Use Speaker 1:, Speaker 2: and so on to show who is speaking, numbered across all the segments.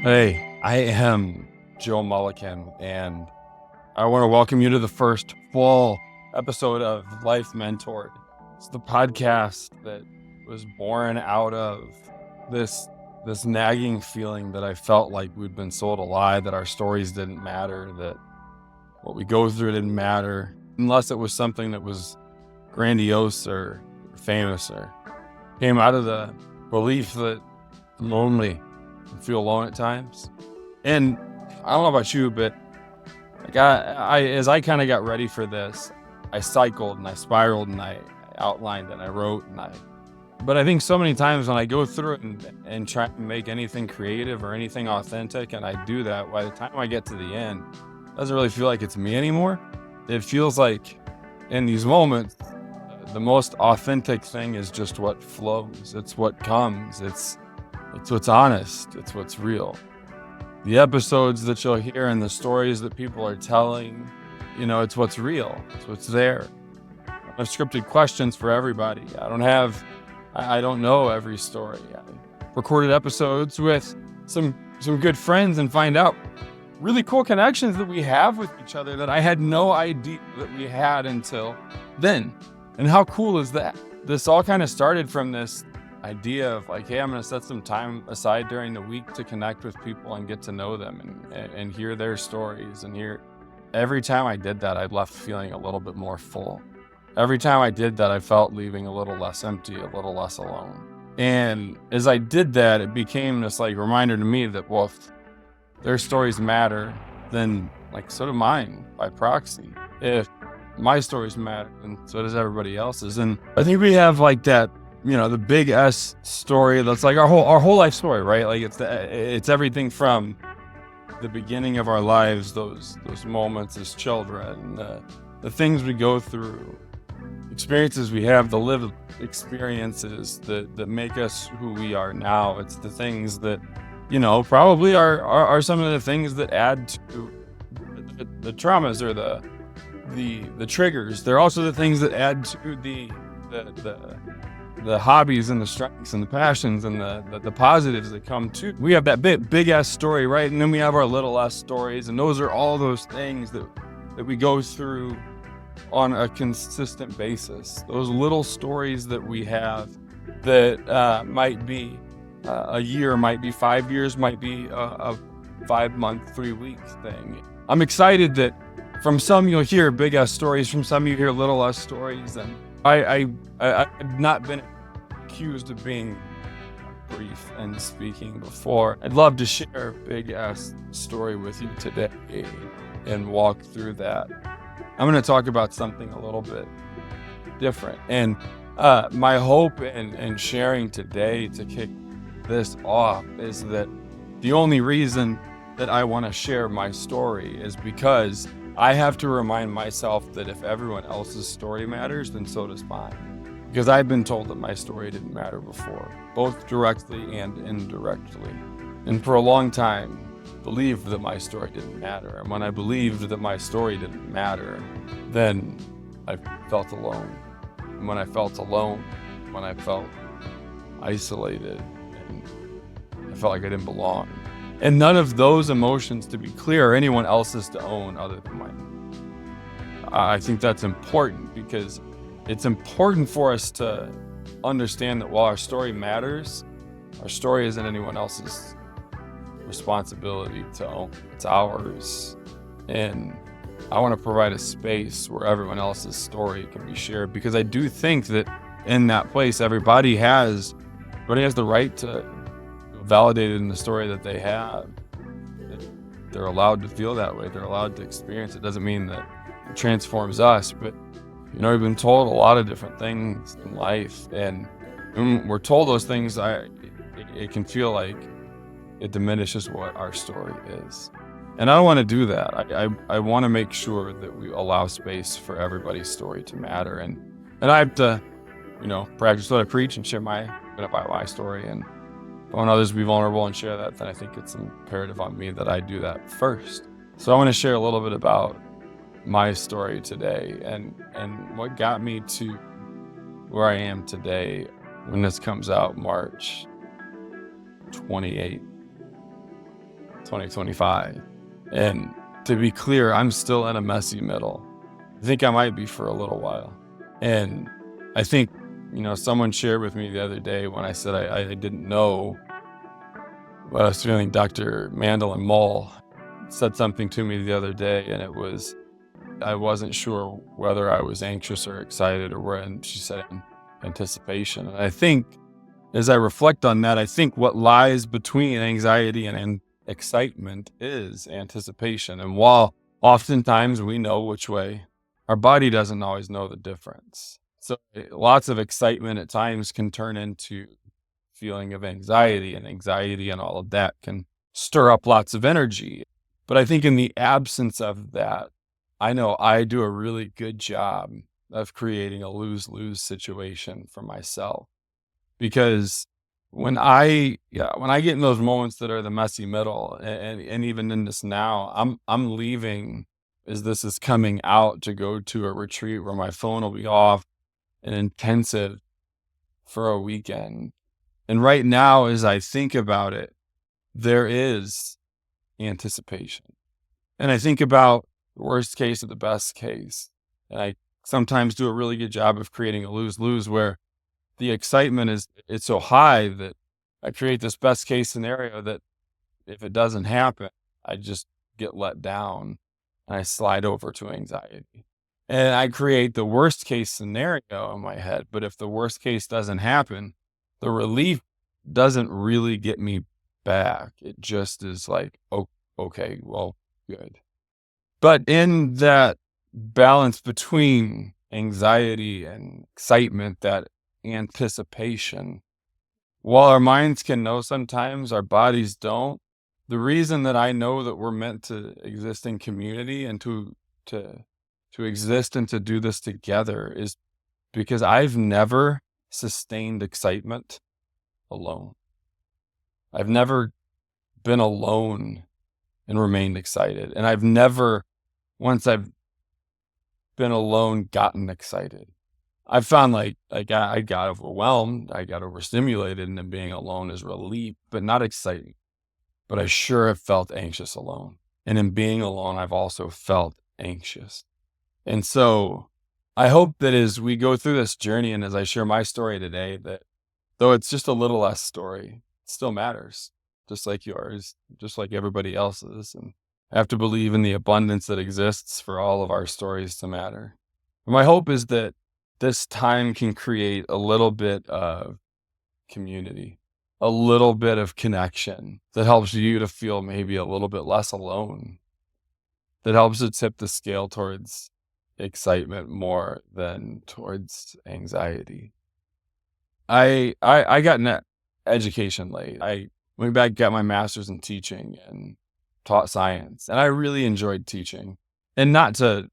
Speaker 1: Hey, I am Joe Mullikin, and I want to welcome you to the first full episode of Life Mentored. It's the podcast that was born out of this this nagging feeling that I felt like we'd been sold a lie, that our stories didn't matter, that what we go through didn't matter, unless it was something that was grandiose or famous, or came out of the belief that I'm lonely and feel alone at times. And I don't know about you, but as I kind of got ready for this, I cycled and I spiraled and I outlined and I wrote but I think so many times when I go through it and try to make anything creative or anything authentic, and I do that, by the time I get to the end, it doesn't really feel like it's me anymore. It feels like in these moments, the most authentic thing is just what flows. It's what comes. It's what's honest. It's what's real. The episodes that you'll hear and the stories that people are telling, it's what's real. It's what's there. I don't have scripted questions for everybody. I don't know every story. I recorded episodes with some good friends and find out really cool connections that we have with each other that I had no idea that we had until then. And how cool is that? This all kind of started from this idea of like, hey, I'm going to set some time aside during the week to connect with people and get to know them and hear their stories. And every time I did that, I left feeling a little bit more full. Every time I did that, I felt leaving a little less empty, a little less alone. And as I did that, it became this like reminder to me that, well, if their stories matter, then like so do mine by proxy. If my stories matter, then so does everybody else's. And I think we have like that, the big S story that's like our whole life story, right? Like it's everything from the beginning of our lives, those moments as children, the things we go through, experiences we have, the lived experiences that make us who we are now. It's the things that, probably are some of the things that add to the traumas or the triggers. They're also the things that add to the hobbies and the strengths and the passions and the positives that come too. We have that big ass story, right? And then we have our little s stories, and those are all those things that we go through on a consistent basis. Those little stories that we have that might be a year, might be 5 years, might be a 5-month, 3-week thing. I'm excited that from some you'll hear big ass stories, from some you hear little s stories, and I've not been accused of being brief and speaking before. I'd love to share a big ass story with you today and walk through that. I'm going to talk about something a little bit different. And my hope in sharing today to kick this off is that the only reason that I want to share my story is because I have to remind myself that if everyone else's story matters, then so does mine. Because I've been told that my story didn't matter before, both directly and indirectly. And for a long time, believed that my story didn't matter. And when I believed that my story didn't matter, then I felt alone. And when I felt alone, when I felt isolated, and I felt like I didn't belong. And none of those emotions, to be clear, are anyone else's to own other than mine. I think that's important because it's important for us to understand that while our story matters, our story isn't anyone else's responsibility to own. It's ours. And I want to provide a space where everyone else's story can be shared, because I do think that in that place, everybody has the right to validate it in the story that they have. They're allowed to feel that way. They're allowed to experience it. Doesn't mean that it transforms us, but we've been told a lot of different things in life, and when we're told those things, it can feel like it diminishes what our story is. And I don't want to do that. I want to make sure that we allow space for everybody's story to matter. And I have to, practice what I preach and share my story. And if I want others to be vulnerable and share that, then I think it's imperative on me that I do that first. So I want to share a little bit about my story today and what got me to where I am today when this comes out, March 28. 2025. And to be clear, I'm still in a messy middle. I think I might be for a little while. And I think, someone shared with me the other day when I said I didn't know what I was feeling. Dr. Mandel Mull said something to me the other day, and it was, I wasn't sure whether I was anxious or excited or where, and she said anticipation. And I think as I reflect on that, I think what lies between anxiety and excitement is anticipation. And while oftentimes we know which way, our body doesn't always know the difference. So lots of excitement at times can turn into feeling of anxiety, and anxiety and all of that can stir up lots of energy. But I think in the absence of that, I know I do a really good job of creating a lose-lose situation for myself. Because when I get in those moments that are the messy middle, and even in this now, I'm leaving as this is coming out to go to a retreat where my phone will be off, an intensive for a weekend. And right now, as I think about it, there is anticipation. And I think about the worst case or the best case. And I sometimes do a really good job of creating a lose-lose where the excitement it's so high that I create this best case scenario that if it doesn't happen, I just get let down and I slide over to anxiety. And I create the worst case scenario in my head. But if the worst case doesn't happen, the relief doesn't really get me back. It just is like, oh, okay, well, good. But in that balance between anxiety and excitement, that anticipation, while our minds can know sometimes, our bodies don't. The reason that I know that we're meant to exist in community and to exist and to do this together is because I've never sustained excitement alone. I've never been alone and remained excited. And I've never, once I've been alone, gotten excited. I found I got overwhelmed, I got overstimulated, and then being alone is relief, but not exciting. But I sure have felt anxious alone. And in being alone, I've also felt anxious. And so I hope that as we go through this journey and as I share my story today, that though it's just a little less story, it still matters, just like yours, just like everybody else's. And I have to believe in the abundance that exists for all of our stories to matter. And my hope is that this time can create a little bit of community, a little bit of connection that helps you to feel maybe a little bit less alone, that helps to tip the scale towards excitement more than towards anxiety. I got an education late. I went back, got my master's in teaching and taught science, and I really enjoyed teaching. And not to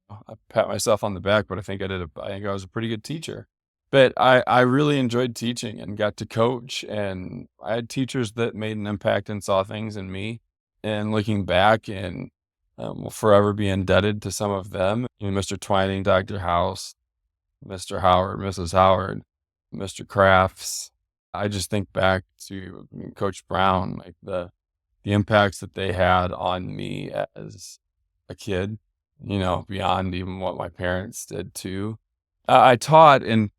Speaker 1: I pat myself on the back, but I think I was a pretty good teacher. But I really enjoyed teaching and got to coach, and I had teachers that made an impact and saw things in me. And looking back, and will forever be indebted to some of them. Mr. Twining, Dr. House, Mr. Howard, Mrs. Howard, Mr. Crafts. I just think back to Coach Brown, like the impacts that they had on me as a kid, beyond even what my parents did too. I taught, and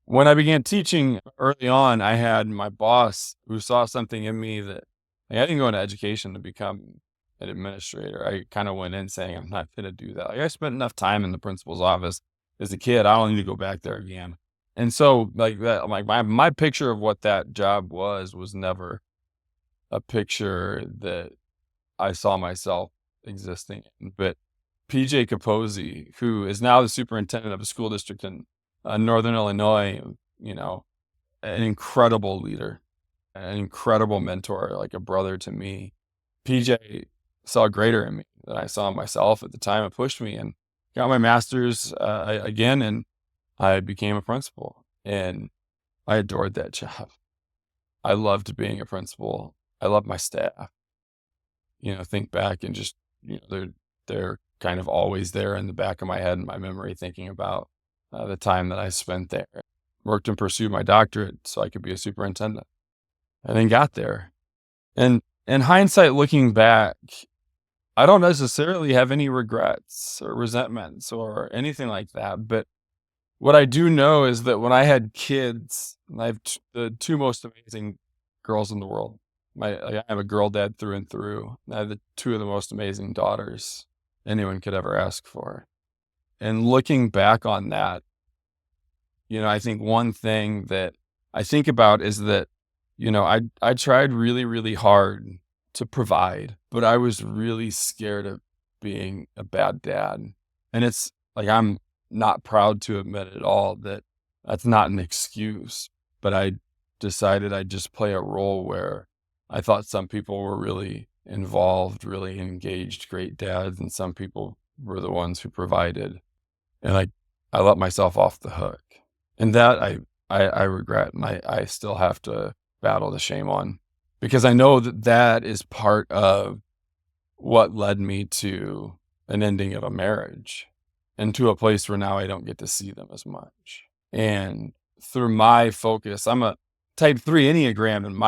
Speaker 1: when I began teaching early on, I had my boss who saw something in me that I didn't go into education to become an administrator. I kind of went in saying, I'm not going to do that. I spent enough time in the principal's office as a kid. I don't need to go back there again. And so my picture of what that job was never a picture that I saw myself existing in. But PJ Capozzi, who is now the superintendent of a school district in Northern Illinois, an incredible leader, an incredible mentor, like a brother to me. PJ saw greater in me than I saw in myself at the time. It pushed me and got my master's again, and I became a principal, and I adored that job. I loved being a principal. I loved my staff. Think back and just, they're kind of always there in the back of my head and my memory, thinking about the time that I spent there. Worked and pursued my doctorate so I could be a superintendent, and then got there. And In hindsight, looking back, I don't necessarily have any regrets or resentments or anything like that, but what I do know is that when I had kids, and I have the 2 most amazing girls in the world. I'm a girl dad through and through. I have the 2 of the most amazing daughters anyone could ever ask for. And looking back on that, I think one thing that I think about is that, I tried really, really hard to provide, but I was really scared of being a bad dad. And it's like, I'm not proud to admit at all that that's not an excuse, but I decided I'd just play a role where I thought some people were really involved, really engaged, great dads, and some people were the ones who provided. And I let myself off the hook. And that I regret, and I still have to battle the shame on, because I know that that is part of what led me to an ending of a marriage and to a place where now I don't get to see them as much. And through my focus, I'm a type 3 Enneagram, and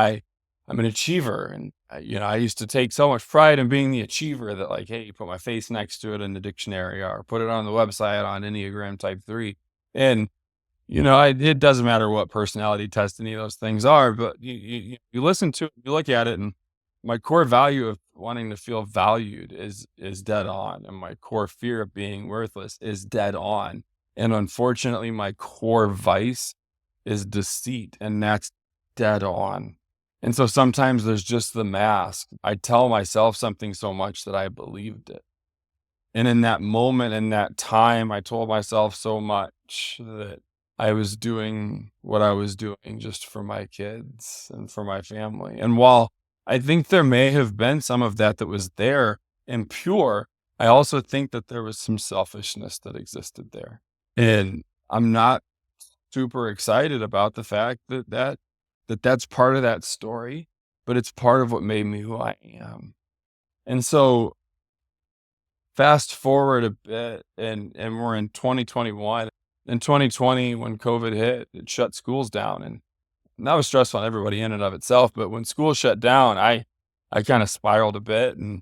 Speaker 1: I'm an achiever. And, I used to take so much pride in being the achiever that, like, hey, you put my face next to it in the dictionary or put it on the website on Enneagram type 3. And, it doesn't matter what personality test any of those things are, but you listen to it, you look at it, and my core value of wanting to feel valued is dead on, and my core fear of being worthless is dead on. And unfortunately, my core vice is deceit, and that's dead on. And so sometimes there's just the mask. I tell myself something so much that I believed it. And in that moment, in that time, I told myself so much that I was doing what I was doing just for my kids and for my family. And while I think there may have been some of that that was there and pure, I also think that there was some selfishness that existed there. And I'm not super excited about the fact that that's part of that story, but it's part of what made me who I am. And so fast forward a bit, and we're in 2021. In 2020, when COVID hit, it shut schools down, and that was stressful on everybody in and of itself. But when school shut down, I kind of spiraled a bit and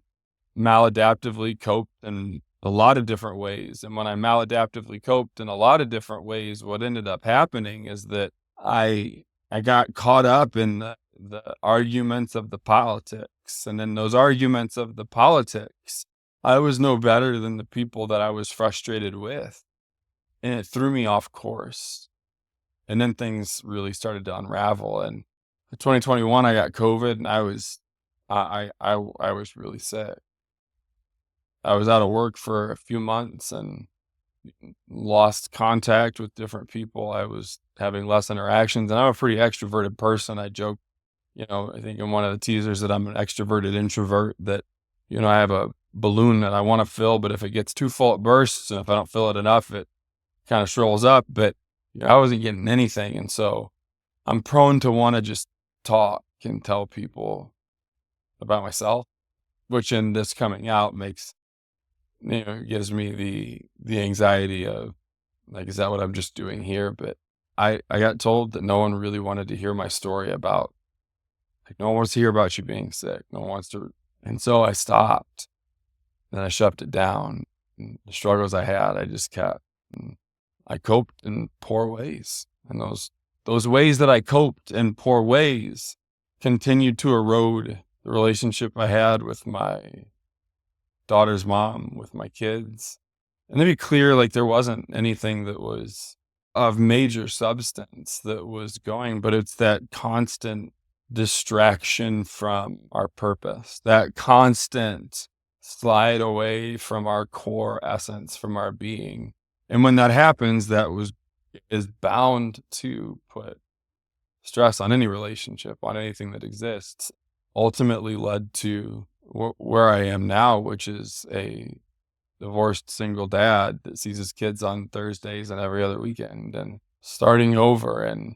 Speaker 1: maladaptively coped in a lot of different ways. And when I maladaptively coped in a lot of different ways, what ended up happening is that I got caught up in the arguments of the politics. And in those arguments of the politics, I was no better than the people that I was frustrated with. And it threw me off course. And then things really started to unravel. And in 2021, I got COVID, and I was really sick. I was out of work for a few months and lost contact with different people. I was having less interactions, and I'm a pretty extroverted person. I joke, I think in one of the teasers that I'm an extroverted introvert, that, I have a balloon that I want to fill, but if it gets too full, it bursts. And if I don't fill it enough, it kind of shrivels up. But I wasn't getting anything. And so I'm prone to want to just talk and tell people about myself, which in this coming out gives me the anxiety of, like, is that what I'm just doing here? But I got told that no one really wanted to hear my story about, like, no one wants to hear about you being sick. No one wants to. And so I stopped, and I shut it down. And the struggles I had, I just kept. And I coped in poor ways. And those ways that I coped in poor ways continued to erode the relationship I had with my daughter's mom, with my kids. And to be clear, like, there wasn't anything that was of major substance that was going, but it's that constant distraction from our purpose, that constant slide away from our core essence, from our being. And when that happens, is bound to put stress on any relationship, on anything that exists. Ultimately led to where I am now, which is a divorced single dad that sees his kids on Thursdays and every other weekend, and starting over and,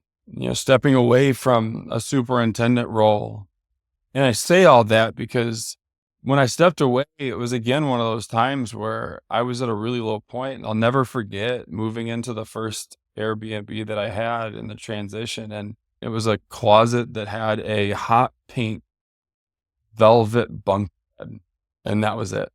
Speaker 1: stepping away from a superintendent role. And I say all that because when I stepped away, it was again one of those times where I was at a really low point. And I'll never forget moving into the first Airbnb that I had in the transition. And it was a closet that had a hot pink velvet bunk bed, and that was it.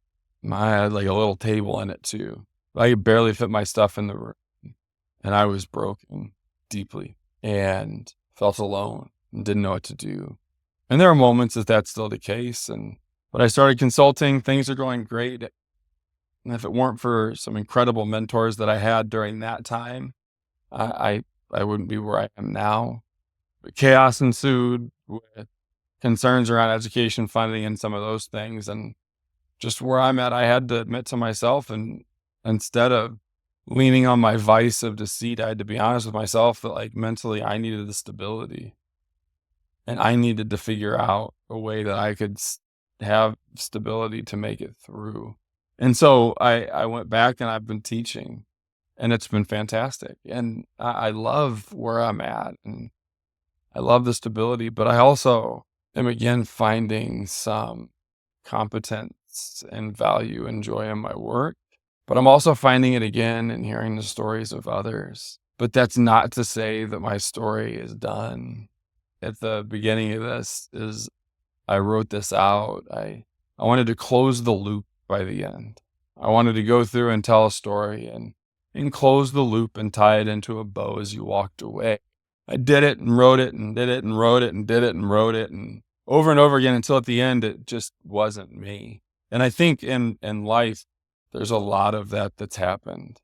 Speaker 1: I had like a little table in it too. I could barely fit my stuff in the room, and I was broken deeply and felt alone and didn't know what to do. And there are moments that that's still the case. But I started consulting. Things are going great. And if it weren't for some incredible mentors that I had during that time, I wouldn't be where I am now. But chaos ensued with concerns around education funding and some of those things. And just where I'm at, I had to admit to myself, and instead of leaning on my vice of deceit, I had to be honest with myself that like mentally I needed the stability, and I needed to figure out a way that I could have stability to make it through. And so I went back and I've been teaching, and it's been fantastic. And I love where I'm at, and I love the stability, but I also am again finding some competence and value and joy in my work. But I'm also finding it again in hearing the stories of others. But that's not to say that my story is done. At the beginning of this is I wrote this out. I wanted to close the loop by the end. I wanted to go through and tell a story and close the loop and tie it into a bow as you walked away. I did it and wrote it and did it and wrote it and did it and wrote it and over again until at the end it just wasn't me. And I think in life, there's a lot of that that's happened,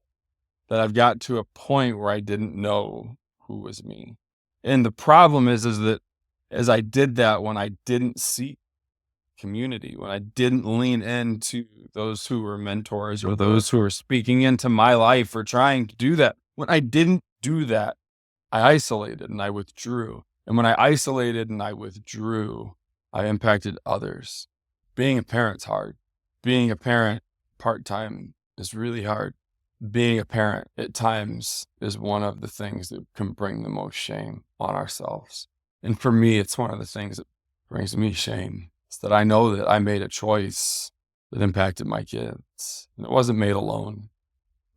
Speaker 1: that I've got to a point where I didn't know who was me. And the problem is that as I did that, when I didn't seek community, when I didn't lean into those who were mentors or those who were speaking into my life or trying to do that, when I didn't do that, I isolated and I withdrew. And when I isolated and I withdrew, I impacted others. Being a parent's hard. Being a parent part-time is really hard. Being a parent at times is one of the things that can bring the most shame on ourselves. And for me, it's one of the things that brings me shame. It's that I know that I made a choice that impacted my kids. And it wasn't made alone,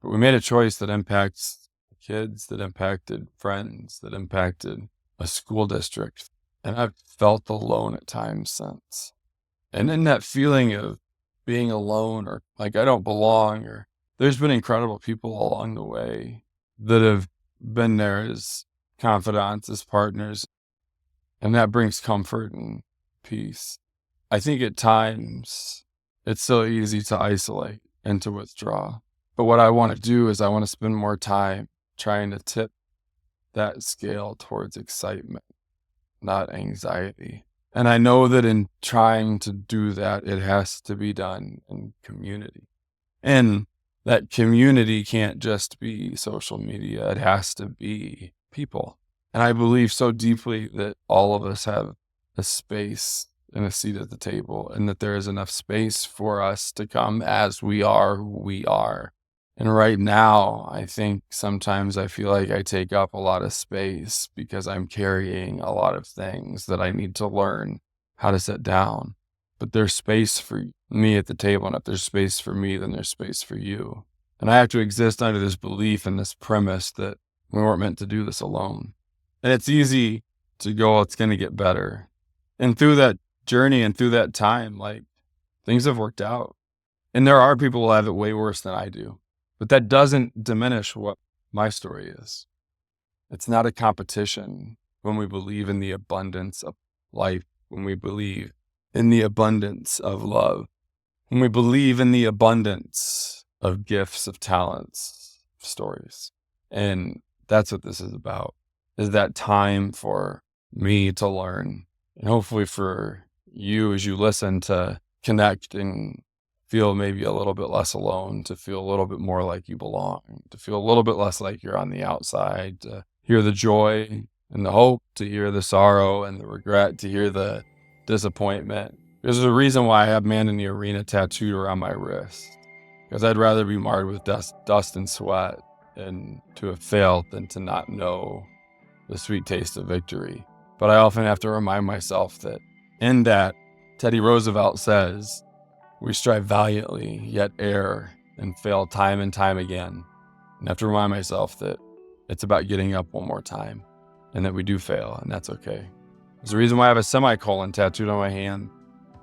Speaker 1: but we made a choice that impacts kids, that impacted friends, that impacted a school district. And I've felt alone at times since. And in that feeling of being alone or like I don't belong, or there's been incredible people along the way that have been there as confidants, as partners, and that brings comfort and peace. I think at times it's so easy to isolate and to withdraw. But what I want to do is I want to spend more time trying to tip that scale towards excitement, not anxiety. And I know that in trying to do that, it has to be done in community. And that community can't just be social media. It has to be people. And I believe so deeply that all of us have a space and a seat at the table, and that there is enough space for us to come as we are who we are. And right now, I think sometimes I feel like I take up a lot of space because I'm carrying a lot of things that I need to learn how to set down. But there's space for me at the table, and if there's space for me, then there's space for you. And I have to exist under this belief and this premise that we weren't meant to do this alone. And it's easy to go, it's going to get better. And through that journey and through that time, like, things have worked out. And there are people who have it way worse than I do. But that doesn't diminish what my story is. It's not a competition when we believe in the abundance of life, when we believe in the abundance of love, when we believe in the abundance of gifts, of talents, of stories. And that's what this is about, is that time for me to learn, and hopefully for you as you listen to connect and feel maybe a little bit less alone, to feel a little bit more like you belong, to feel a little bit less like you're on the outside, to hear the joy and the hope, to hear the sorrow and the regret, to hear the disappointment. There's a reason why I have Man in the Arena tattooed around my wrist, because I'd rather be marred with dust and sweat and to have failed than to not know the sweet taste of victory. But I often have to remind myself that in that, Teddy Roosevelt says, we strive valiantly, yet err and fail time and time again. And I have to remind myself that it's about getting up one more time, and that we do fail, and that's okay. There's a reason why I have a semicolon tattooed on my hand.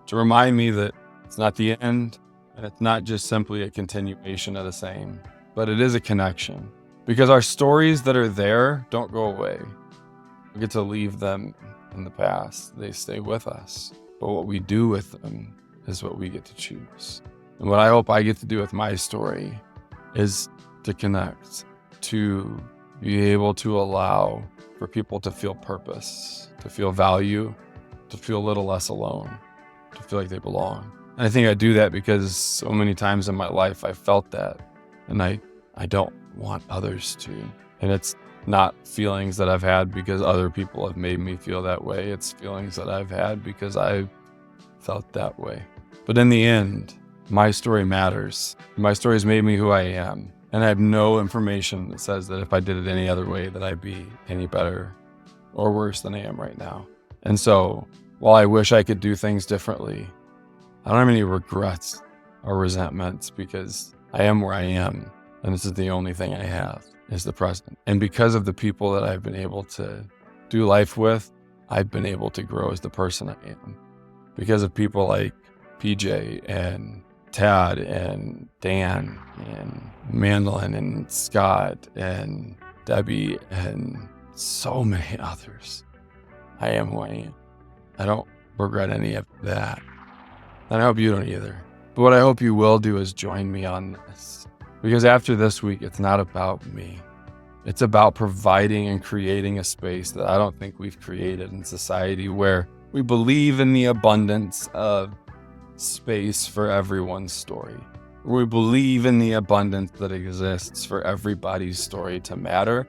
Speaker 1: to remind me that it's not the end, and it's not just simply a continuation of the same, but it is a connection. Because our stories that are there don't go away. We get to leave them in the past. They stay with us. But what we do with them is what we get to choose. And what I hope I get to do with my story is to connect, to be able to allow for people to feel purpose, to feel value, to feel a little less alone, to feel like they belong. And I think I do that because so many times in my life I felt that, and I don't want others to. And it's not feelings that I've had because other people have made me feel that way. It's feelings that I've had because I've felt that way. But in the end, my story matters. My story has made me who I am. And I have no information that says that if I did it any other way, that I'd be any better or worse than I am right now. And so while I wish I could do things differently, I don't have any regrets or resentments because I am where I am. And this is the only thing I have is the present. And because of the people that I've been able to do life with, I've been able to grow as the person I am. Because of people like PJ and Tad and Dan and Mandolin and Scott and Debbie and so many others, I am who I am. I don't regret any of that. And I hope you don't either. But what I hope you will do is join me on this. Because after this week, it's not about me. It's about providing and creating a space that I don't think we've created in society where we believe in the abundance of space for everyone's story. We believe in the abundance that exists for everybody's story to matter,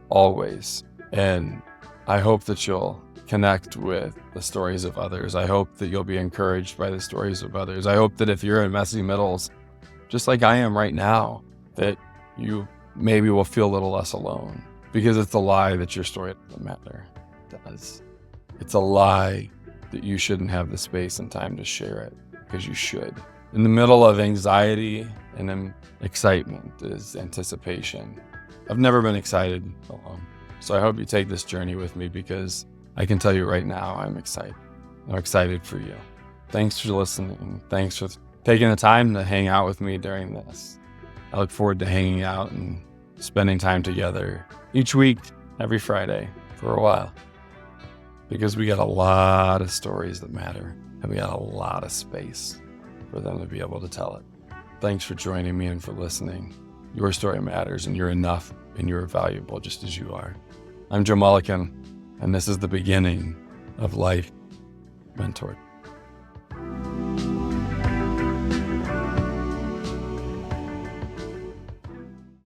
Speaker 1: always. And I hope that you'll connect with the stories of others. I hope that you'll be encouraged by the stories of others. I hope that if you're in messy middles, just like I am right now, that you maybe will feel a little less alone. Because it's a lie that your story doesn't matter. It does. It's a lie that you shouldn't have the space and time to share it, because you should. In the middle of anxiety and excitement is anticipation. I've never been excited alone. So I hope you take this journey with me, because I can tell you right now, I'm excited. I'm excited for you. Thanks for listening. Thanks for taking the time to hang out with me during this. I look forward to hanging out and spending time together each week, every Friday, for a while. Because we got a lot of stories that matter, and we got a lot of space for them to be able to tell it. Thanks for joining me and for listening. Your story matters, and you're enough, and you're valuable just as you are. I'm Joe Mullikin, and this is the beginning of Life Mentored.